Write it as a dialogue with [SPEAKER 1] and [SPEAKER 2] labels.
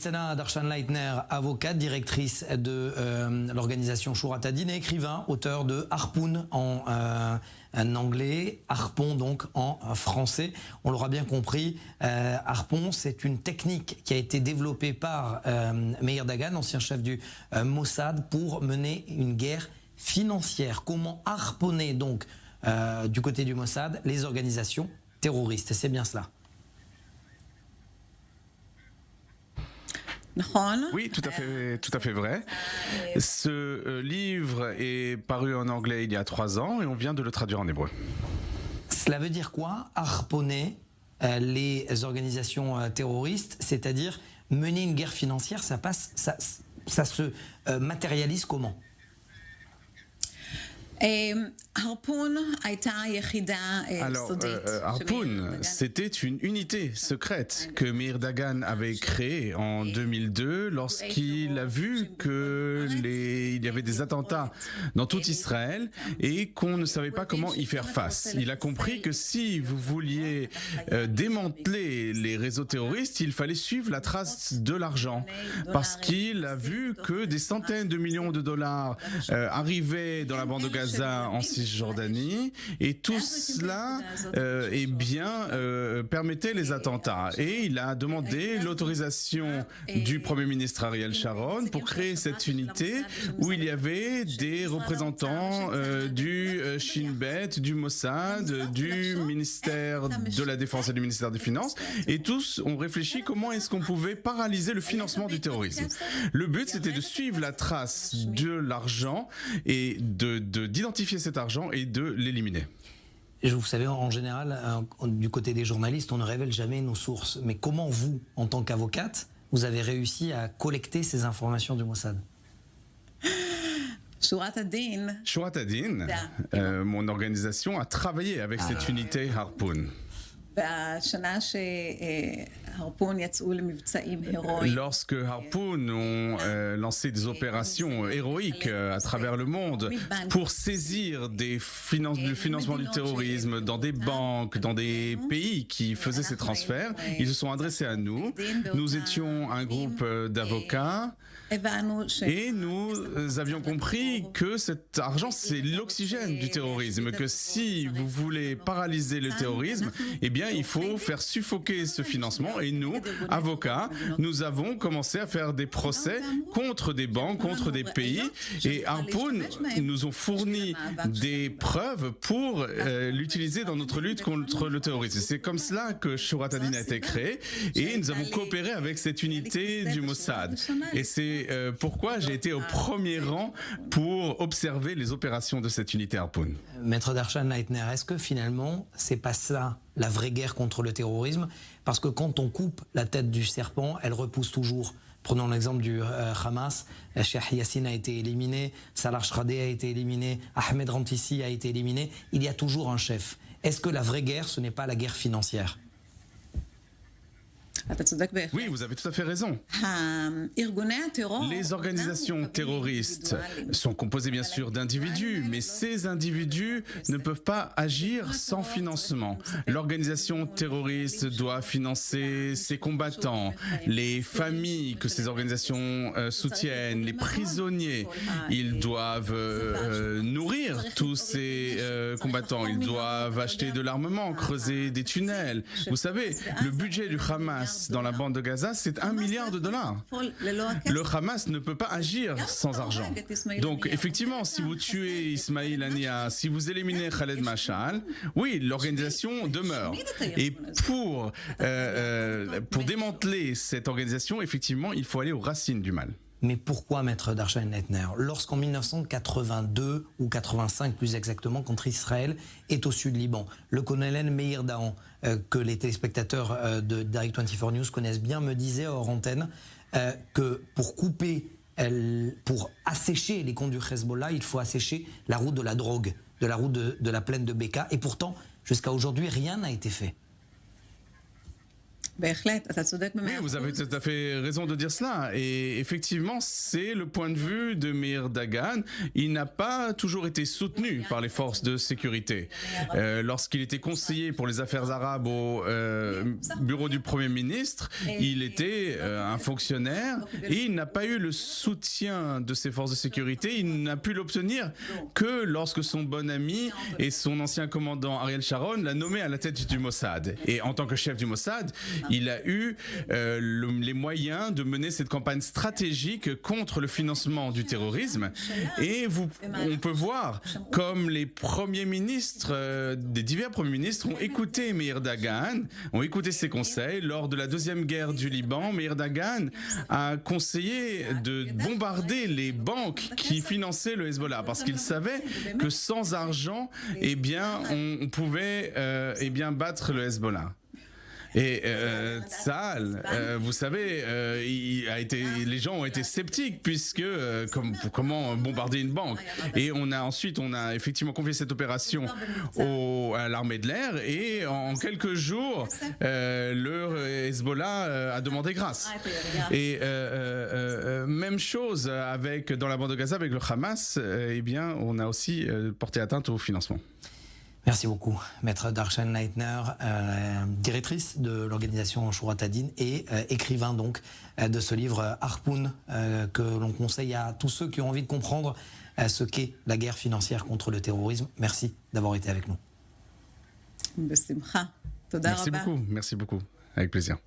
[SPEAKER 1] Sana Darshan Leitner, avocate, directrice de l'organisation Shurat Hadin et écrivain, auteur de Harpoon en anglais, Harpon donc en français. On l'aura bien compris, Harpon, c'est une technique qui a été développée par Meir Dagan, ancien chef du Mossad, pour mener une guerre financière. Comment harponner donc du côté du Mossad les organisations terroristes? C'est bien cela.
[SPEAKER 2] Oui, tout à fait vrai. Ce livre est paru en anglais il y a 3 ans et on vient de le traduire en hébreu.
[SPEAKER 1] Cela veut dire quoi, harponner les organisations terroristes, c'est-à-dire mener une guerre financière, ça se matérialise comment?
[SPEAKER 2] Alors, Harpoon, c'était une unité secrète que Meir Dagan avait créée en 2002 lorsqu'il a vu qu'il y avait des attentats dans tout Israël et qu'on ne savait pas comment y faire face. Il a compris que si vous vouliez démanteler les réseaux terroristes, il fallait suivre la trace de l'argent parce qu'il a vu que des centaines de millions de dollars arrivaient dans la bande de Gaza en Cisjordanie et tout cela permettait les attentats et il a demandé l'autorisation du Premier ministre Ariel Sharon pour créer cette unité où il y avait des représentants du Shin Bet, du Mossad, du ministère de la Défense et du ministère des Finances et tous ont réfléchi comment est-ce qu'on pouvait paralyser le financement du terrorisme. Le but c'était de suivre la trace de l'argent et d'identifier cet argent et de l'éliminer.
[SPEAKER 1] Vous savez, en général, du côté des journalistes, on ne révèle jamais nos sources. Mais comment vous, en tant qu'avocate, vous avez réussi à collecter ces informations du Mossad?
[SPEAKER 3] Shurat Hadin,
[SPEAKER 2] mon organisation a travaillé avec cette unité Harpoon. Lorsque Harpoon ont lancé des opérations héroïques à travers le monde pour saisir du financement du terrorisme dans des banques, dans des pays qui faisaient ces transferts, ils se sont adressés à nous. Nous étions un groupe d'avocats et nous avions compris que cet argent c'est l'oxygène du terrorisme, que si vous voulez paralyser le terrorisme, eh bien il faut faire suffoquer ce financement et nous, avocats, nous avons commencé à faire des procès contre des banques, contre des pays et Harpoon nous ont fourni des preuves pour l'utiliser dans notre lutte contre le terrorisme. C'est comme cela que Shurat Hadin a été créé et nous avons coopéré avec cette unité du Mossad. Et c'est pourquoi j'ai été au premier rang pour observer les opérations de cette unité Harpoon.
[SPEAKER 1] Maître Darshan Leitner, est-ce que finalement, c'est pas ça la vraie guerre contre le terrorisme? Parce que quand on coupe la tête du serpent, elle repousse toujours. Prenons l'exemple du Hamas, Cheikh Yassine a été éliminé, Salah Shradeh a été éliminé, Ahmed Rantisi a été éliminé. Il y a toujours un chef. Est-ce que la vraie guerre, ce n'est pas la guerre financière?
[SPEAKER 2] Oui, vous avez tout à fait raison. Les organisations terroristes sont composées bien sûr d'individus, mais ces individus ne peuvent pas agir sans financement. L'organisation terroriste doit financer ses combattants, les familles que ces organisations soutiennent, les prisonniers. Ils doivent nourrir tous ces combattants, ils doivent acheter de l'armement, creuser des tunnels. Vous savez, le budget du Hamas dans la bande de Gaza, c'est $1 milliard. Le Hamas ne peut pas agir sans argent. Donc, effectivement, si vous tuez Ismail Haniyeh, si vous éliminez Khaled Mashal, oui, l'organisation demeure. Et pour démanteler cette organisation, effectivement, il faut aller aux racines du mal.
[SPEAKER 1] Mais pourquoi, Maître Darshan Leitner, lorsqu'en 1982 ou 85 plus exactement, quand Israël est au sud Liban, le colonel Meir Dagan, que les téléspectateurs de Direct 24 News connaissent bien, me disait hors antenne que pour assécher les comptes du Hezbollah, il faut assécher la route de la drogue, de la route de la plaine de Beka, et pourtant, jusqu'à aujourd'hui, rien n'a été fait.
[SPEAKER 2] Oui, vous avez tout à fait raison de dire cela. Et effectivement, c'est le point de vue de Meir Dagan. Il n'a pas toujours été soutenu par les forces de sécurité. Lorsqu'il était conseiller pour les affaires arabes au bureau du Premier ministre, il était un fonctionnaire et il n'a pas eu le soutien de ces forces de sécurité. Il n'a pu l'obtenir que lorsque son bon ami et son ancien commandant Ariel Sharon l'a nommé à la tête du Mossad. Et en tant que chef du Mossad, il a eu les moyens de mener cette campagne stratégique contre le financement du terrorisme. Et on peut voir comme les premiers ministres, des divers premiers ministres ont écouté Meir Dagan, ont écouté ses conseils. Lors de la deuxième guerre du Liban, Meir Dagan a conseillé de bombarder les banques qui finançaient le Hezbollah parce qu'il savait que sans argent, eh bien, on pouvait battre le Hezbollah. Et Tzahal, vous savez, les gens ont été sceptiques puisque comment bombarder une banque. Et on a effectivement confié cette opération à l'armée de l'air et en quelques jours, le Hezbollah a demandé grâce. Et même chose dans la bande de Gaza avec le Hamas, eh bien, on a aussi porté atteinte au financement.
[SPEAKER 1] Merci beaucoup, Maître Darshan Leitner, directrice de l'organisation Shurat HaDin et écrivain donc de ce livre Harpoun que l'on conseille à tous ceux qui ont envie de comprendre ce qu'est la guerre financière contre le terrorisme. Merci d'avoir été avec nous.
[SPEAKER 2] Merci beaucoup, avec plaisir.